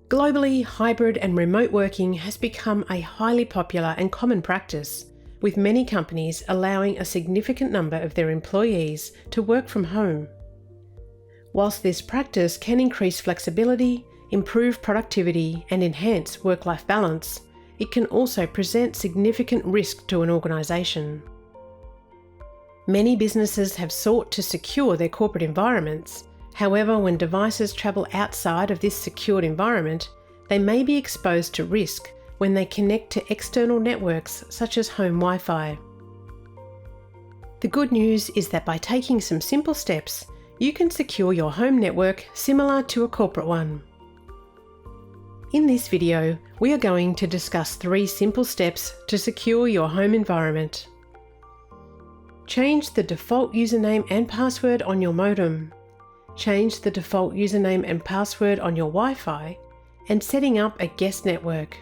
Globally, hybrid and remote working has become a highly popular and common practice, with many companies allowing a significant number of their employees to work from home. Whilst this practice can increase flexibility, improve productivity, and enhance work-life balance, it can also present significant risk to an organisation. Many businesses have sought to secure their corporate environments. However, when devices travel outside of this secured environment, they may be exposed to risk when they connect to external networks such as home Wi-Fi. The good news is that by taking some simple steps, you can secure your home network similar to a corporate one. In this video, we are going to discuss 3 simple steps to secure your home environment. Change the default username and password on your modem. Change the default username and password on your Wi-Fi, and setting up a guest network.